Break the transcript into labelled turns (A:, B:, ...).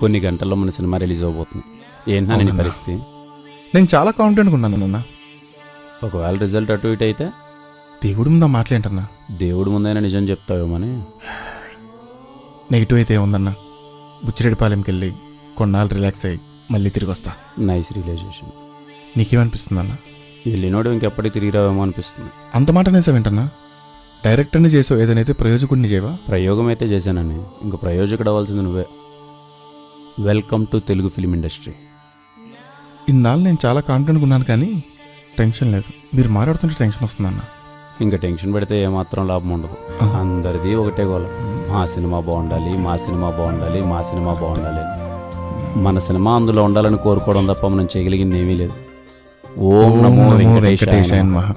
A: కొన్ని గంటల్లో మన సినిమా రిలీజ్ అవబోతుంది. ఏంటన్నా నీ
B: అవునన్నా.
A: పరిస్థితి?
B: నేను చాలా కాన్ఫిడెంట్గా ఉన్నాను అన్న.
A: ఒకవేళ రిజల్ట్ అటు ఇటు అయితే
B: దేవుడి ముందు మాటలేంటన్నా.
A: దేవుడి ముందైనా నిజం చెప్తావేమని.
B: నెగిటివ్ అయితే ఏముందన్నా, బుచ్చిరెడ్డిపాలెంకి వెళ్ళి కొన్నాళ్ళు రిలాక్స్ అయ్యి మళ్ళీ తిరిగి వస్తా.
A: Nice realisation.
B: నీకేమనిపిస్తుందన్నా?
A: వెళ్ళినోడు ఇంకెప్పటికి తిరిగి రావేమో అనిపిస్తుంది.
B: అంత మాట నేసేవేంటన్నా? డైరెక్టర్ని చేసావు, ఏదైతే ప్రయోజకుడిని చేయవా?
A: ప్రయోగం అయితే చేశానని, ఇంక ప్రయోజకుడు అవ్వాల్సింది నువ్వే. Welcome to Telugu film industry.
B: ఇన్నాళ్ళు నేను చాలా కాన్ఫిడెంట్గా ఉన్నాను, కానీ టెన్షన్ లేదు. మీరు మాట్లాడుతుంటే టెన్షన్ వస్తుందన్న.
A: ఇంకా టెన్షన్ పెడితే ఏమాత్రం లాభం ఉండదు. అందరిది ఒకటే గోల, మా సినిమా బాగుండాలి, మా సినిమా బాగుండాలి, మా సినిమా బాగుండాలి. మన సినిమా అందులో ఉండాలని కోరుకోవడం తప్ప మనం చేయగలిగింది ఏమీ లేదు. ఓం నమో వెంకటేశాయ నమః.